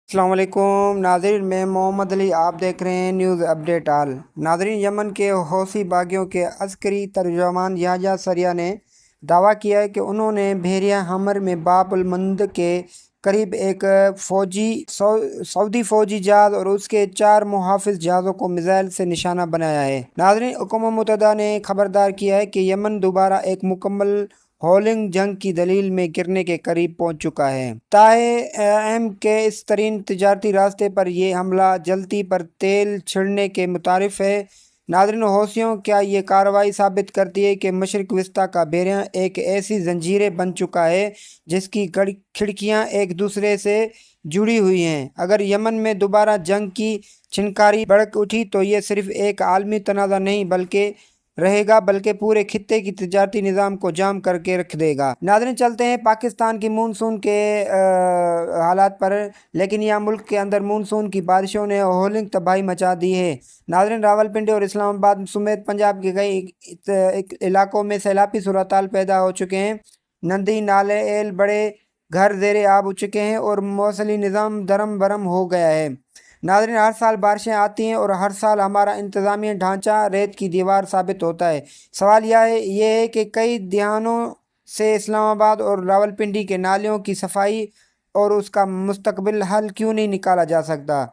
السلام علیکم ناظرین، میں محمد علی، آپ دیکھ رہے ہیں نیوز اپڈیٹ آل۔ ناظرین، یمن کے حوثی باغیوں کے عسکری ترجمان یحییٰ سریع نے دعویٰ کیا ہے کہ انہوں نے بحیرہ حمر میں باب المندب کے قریب ایک سعودی فوجی جہاز اور اس کے 4 محافظ جہازوں کو میزائل سے نشانہ بنایا ہے۔ ناظرین، اقوام متحدہ نے خبردار کیا ہے کہ یمن دوبارہ ایک مکمل ہولنگ جنگ کی دلیل میں گرنے کے قریب پہنچ چکا ہے۔ تاہم کے اس ترین تجارتی راستے پر یہ حملہ جلتی پر تیل چھڑکنے کے مترادف ہے۔ ناظرین، حوثیوں کیا یہ کارروائی ثابت کرتی ہے کہ مشرق وسطیٰ کا بحیرہ ایک ایسی زنجیر بن چکا ہے جس کی کھڑکیاں ایک دوسرے سے جڑی ہوئی ہیں۔ اگر یمن میں دوبارہ جنگ کی چنگاری بھڑک اٹھی تو یہ صرف ایک عالمی تنازع نہیں رہے گا بلکہ پورے خطے کی تجارتی نظام کو جام کر کے رکھ دے گا۔ ناظرین، چلتے ہیں پاکستان کی مونسون کے حالات پر، لیکن یہاں ملک کے اندر مونسون کی بارشوں نے ہولنگ تباہی مچا دی ہے۔ ناظرین، راولپنڈی اور اسلام آباد سمیت پنجاب کے کئی علاقوں میں سیلابی صورتحال پیدا ہو چکے ہیں۔ ندی نالے ایل بڑے گھر زیر آب ہو چکے ہیں اور موصلی نظام درم برم ہو گیا ہے۔ ناظرین، ہر سال بارشیں آتی ہیں اور ہر سال ہمارا انتظامی ڈھانچہ ریت کی دیوار ثابت ہوتا ہے۔ سوال یہ ہے کہ کئی دہائیوں سے اسلام آباد اور راولپنڈی کے نالیوں کی صفائی اور اس کا مستقبل حل کیوں نہیں نکالا جا سکتا؟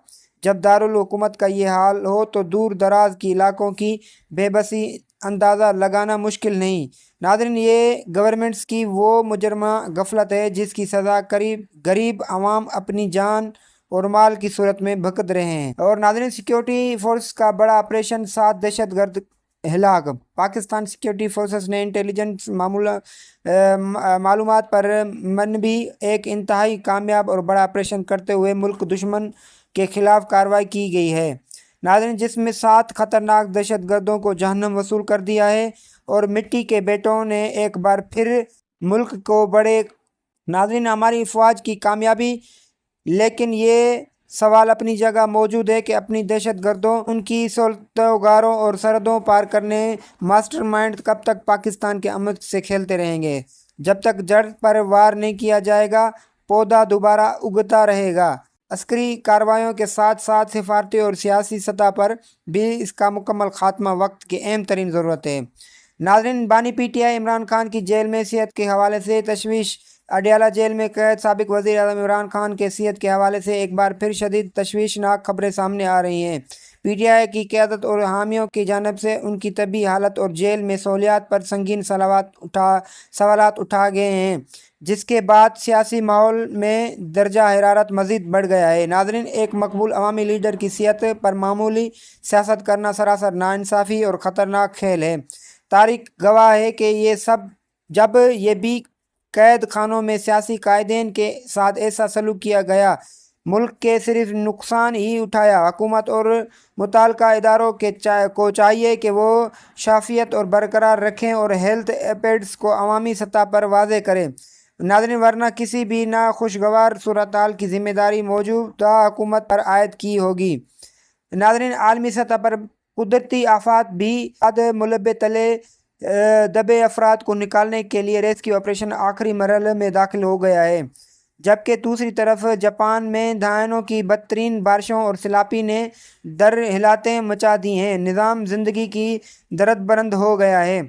جب دارالحکومت کا یہ حال ہو تو دور دراز کے علاقوں کی بے بسی اندازہ لگانا مشکل نہیں۔ ناظرین، یہ گورنمنٹس کی وہ مجرمہ غفلت ہے جس کی سزا غریب عوام اپنی جان اور مال کی صورت میں بھگت رہے ہیں۔ اور ناظرین، سیکیورٹی فورس کا بڑا آپریشن، 7 دہشت گرد ہلاک۔ پاکستان سیکیورٹی فورسز نے انٹیلیجنس معلومات پر مبنی ایک انتہائی کامیاب اور بڑا آپریشن کرتے ہوئے ملک دشمن کے خلاف کارروائی کی گئی ہے۔ ناظرین، جس میں 7 خطرناک دہشت گردوں کو جہنم وصول کر دیا ہے اور مٹی کے بیٹوں نے ایک بار پھر ملک کو بڑے۔ ناظرین، ہماری افواج کی کامیابی، لیکن یہ سوال اپنی جگہ موجود ہے کہ اپنی دہشت گردوں، ان کی سلطوگاروں اور سرحدوں پار کرنے ماسٹر مائنڈ کب تک پاکستان کے امن سے کھیلتے رہیں گے؟ جب تک جڑ پر وار نہیں کیا جائے گا، پودا دوبارہ اگتا رہے گا۔ عسکری کارروائیوں کے ساتھ ساتھ سفارتی اور سیاسی سطح پر بھی اس کا مکمل خاتمہ وقت کی اہم ترین ضرورت ہے۔ ناظرین، بانی P T I Imran Khan کی جیل میں صحت کے حوالے سے تشویش۔ اڈیالہ جیل میں قید سابق وزیر اعظم عمران خان کے صحت کے حوالے سے ایک بار پھر شدید تشویشناک خبریں سامنے آ رہی ہیں۔ پی ٹی آئی کی قیادت اور حامیوں کی جانب سے ان کی طبی حالت اور جیل میں سہولیات پر سنگین سوالات اٹھائے گئے ہیں، جس کے بعد سیاسی ماحول میں درجہ حرارت مزید بڑھ گیا ہے۔ ناظرین، ایک مقبول عوامی لیڈر کی صحت پر معمولی سیاست کرنا سراسر ناانصافی اور خطرناک کھیل ہے۔ تاریخ گواہ ہے کہ جب یہ بھی قید خانوں میں سیاسی قائدین کے ساتھ ایسا سلوک کیا گیا، ملک کے صرف نقصان ہی اٹھایا۔ حکومت اور متعلقہ اداروں کو چاہیے کہ وہ شفافیت اور برقرار رکھیں اور ہیلتھ ایڈز کو عوامی سطح پر واضح کریں۔ ناظرین، ورنہ کسی بھی ناخوشگوار صورتحال کی ذمہ داری موجودہ حکومت پر عائد کی ہوگی۔ ناظرین، عالمی سطح پر قدرتی آفات بھی بعد ملبے تلے دبے افراد کو نکالنے کے لیے ریسکیو آپریشن آخری مرحلے میں داخل ہو گیا ہے، جبکہ دوسری طرف جاپان میں دہائیوں کی بدترین بارشوں اور سیلاب نے ہلاکتیں مچا دی ہیں۔ نظام زندگی کی درد برند ہو گیا ہے۔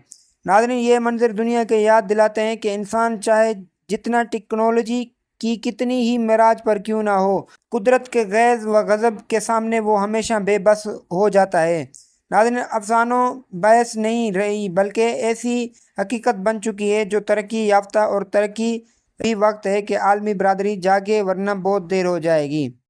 ناظرین، یہ منظر دنیا کو یاد دلاتے ہیں کہ انسان چاہے جتنا ٹیکنالوجی کی کتنی ہی معراج پر کیوں نہ ہو، قدرت کے غیظ و غضب کے سامنے وہ ہمیشہ بے بس ہو جاتا ہے۔ ناظرین، افسانوں بحث نہیں رہی بلکہ ایسی حقیقت بن چکی ہے جو ترقی یافتہ اور ترقی بھی وقت ہے کہ عالمی برادری جاگے ورنہ بہت دیر ہو جائے گی۔